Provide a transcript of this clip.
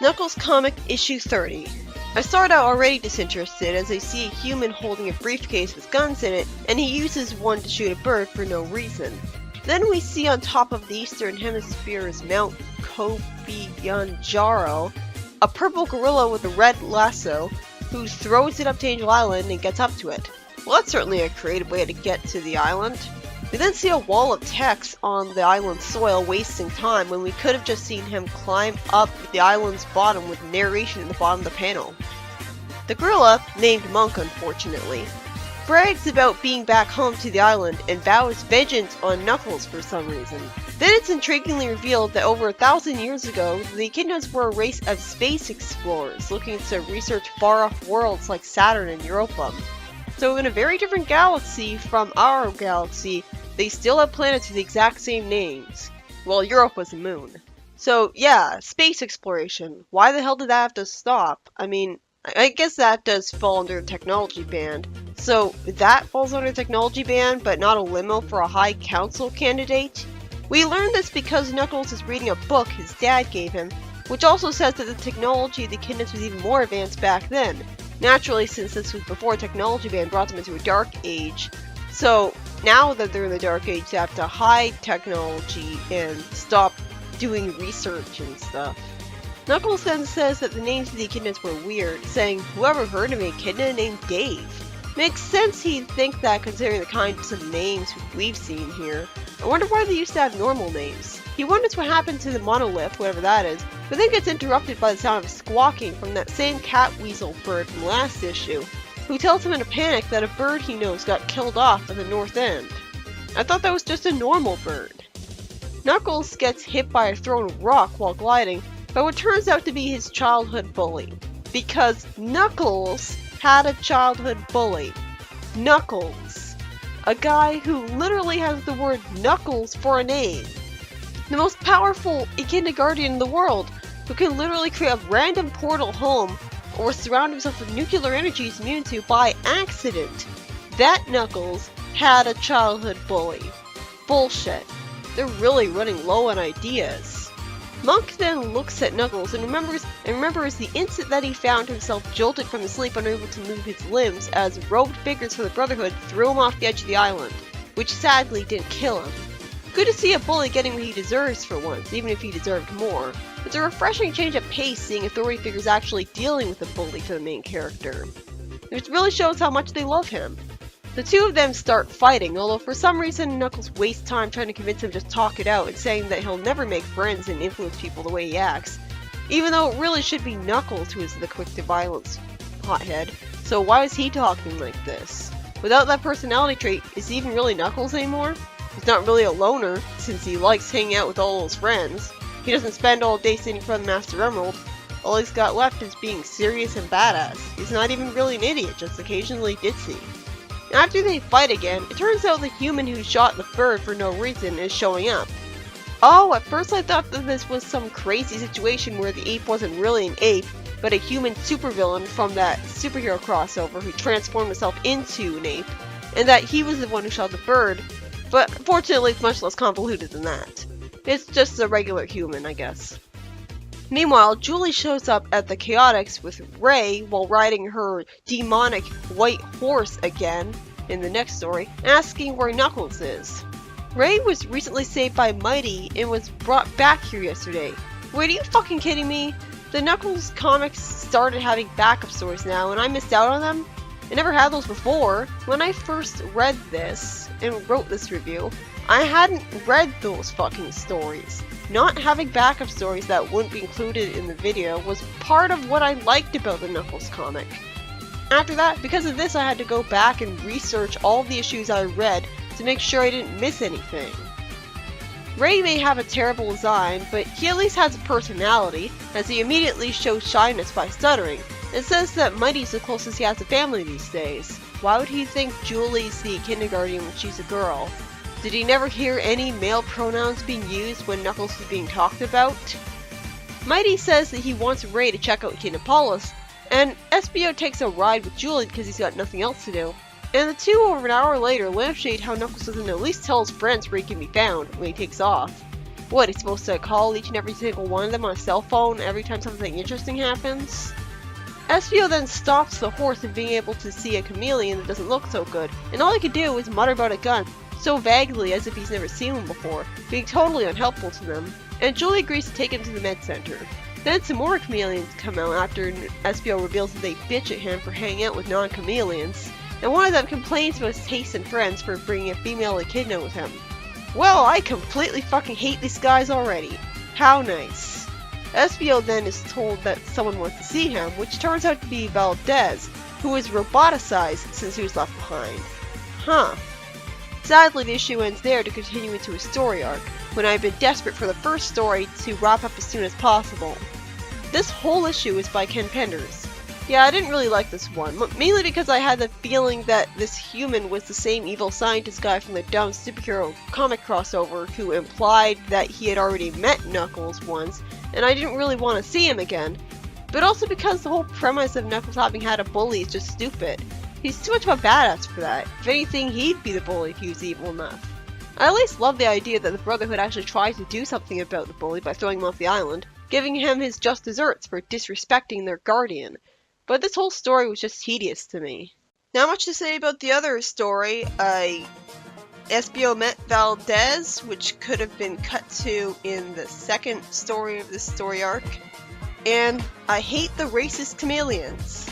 Knuckles Comic Issue 30. I start out already disinterested as I see a human holding a briefcase with guns in it, and he uses one to shoot a bird for no reason. Then we see on top of the Eastern Hemisphere's Mount Kilimanjaro, a purple gorilla with a red lasso, who throws it up to Angel Island and gets up to it. Well, that's certainly a creative way to get to the island. We then see a wall of text on the island's soil wasting time when we could have just seen him climb up the island's bottom with narration at the bottom of the panel. The gorilla, named Monk unfortunately, brags about being back home to the island and vows vengeance on Knuckles for some reason. Then it's intriguingly revealed that over 1,000 years ago, the Echidnas were a race of space explorers looking to research far-off worlds like Saturn and Europa. So in a very different galaxy from our galaxy, they still have planets with the exact same names. Well, Europa's a moon. So yeah, space exploration. Why the hell did that have to stop? I mean, I guess that does fall under the technology band. So that falls under technology band, but not a limo for a high council candidate? We learned this because Knuckles is reading a book his dad gave him, which also says that the technology of the Echidnas was even more advanced back then. Naturally, since this was before technology band brought them into a dark age. So now that they're in the dark age, they have to hide technology and stop doing research and stuff. Knuckles then says that the names of the Echidnas were weird, saying, "Whoever heard of an Echidna named Dave?" Makes sense he'd think that considering the kinds of names we've seen here. I wonder why they used to have normal names. He wonders what happened to the monolith, whatever that is, but then gets interrupted by the sound of squawking from that same cat weasel bird from last issue, who tells him in a panic that a bird he knows got killed off at the north end. I thought that was just a normal bird. Knuckles gets hit by a thrown rock while gliding by what turns out to be his childhood bully. Because Knuckles had a childhood bully. Knuckles. A guy who literally has the word Knuckles for a name. The most powerful Echidna Guardian in the world, who can literally create a random portal home or surround himself with nuclear energy he's immune to by accident. That Knuckles had a childhood bully. Bullshit. They're really running low on ideas. Monk then looks at Knuckles and remembers the instant that he found himself jolted from his sleep, unable to move his limbs, as robed figures from the Brotherhood threw him off the edge of the island, which sadly didn't kill him. Good to see a bully getting what he deserves for once, even if he deserved more. It's a refreshing change of pace seeing authority figures actually dealing with a bully for the main character. It really shows how much they love him. The two of them start fighting, although for some reason Knuckles wastes time trying to convince him to talk it out and saying that he'll never make friends and influence people the way he acts, even though it really should be Knuckles who is the quick to violence hothead, so why is he talking like this? Without that personality trait, is he even really Knuckles anymore? He's not really a loner, since he likes hanging out with all his friends. He doesn't spend all day sitting in front of the Master Emerald. All he's got left is being serious and badass. He's not even really an idiot, just occasionally ditzy. After they fight again, it turns out the human who shot the bird for no reason is showing up. Oh, at first I thought that this was some crazy situation where the ape wasn't really an ape, but a human supervillain from that superhero crossover who transformed himself into an ape, and that he was the one who shot the bird, but fortunately it's much less convoluted than that. It's just a regular human, I guess. Meanwhile, Julie shows up at the Chaotix with Ray while riding her demonic white horse again, in the next story, asking where Knuckles is. Ray was recently saved by Mighty and was brought back here yesterday. Wait, are you fucking kidding me? The Knuckles comics started having backup stories now and I missed out on them? I never had those before. When I first read this and wrote this review, I hadn't read those fucking stories. Not having backup stories that wouldn't be included in the video was part of what I liked about the Knuckles comic. After that, because of this, I had to go back and research all the issues I read to make sure I didn't miss anything. Ray may have a terrible design, but he at least has a personality, as he immediately shows shyness by stuttering, and says that Mighty's the closest he has to family these days. Why would he think Julie's the kindergarten when she's a girl? Did he never hear any male pronouns being used when Knuckles was being talked about? Mighty says that he wants Ray to check out Kinopolis, and SBO takes a ride with Julie because he's got nothing else to do. And the two over an hour later lampshade how Knuckles doesn't at least tell his friends where he can be found when he takes off. What, he's supposed to call each and every single one of them on a cell phone every time something interesting happens? SBO then stops the horse from being able to see a chameleon that doesn't look so good, and all he can do is mutter about a gun, so vaguely as if he's never seen one before, being totally unhelpful to them. And Julie agrees to take him to the med center. Then some more chameleons come out after SBO reveals that they bitch at him for hanging out with non-chameleons, and one of them complains about his taste and friends for bringing a female echidna with him. Well, I completely fucking hate these guys already. How nice. SBO then is told that someone wants to see him, which turns out to be Valdez, who is roboticized since he was left behind. Huh. Sadly, the issue ends there to continue into his story arc, when I've been desperate for the first story to wrap up as soon as possible. This whole issue is by Ken Penders. Yeah, I didn't really like this one, mainly because I had the feeling that this human was the same evil scientist guy from the dumb superhero comic crossover who implied that he had already met Knuckles once, and I didn't really want to see him again. But also because the whole premise of Knuckles having had a bully is just stupid. He's too much of a badass for that. If anything, he'd be the bully if he was evil enough. I at least love the idea that the Brotherhood actually tried to do something about the bully by throwing him off the island, giving him his just desserts for disrespecting their guardian. But this whole story was just tedious to me. Not much to say about the other story. SBO met Valdez, which could have been cut to in the second story of this story arc. And I hate the racist chameleons.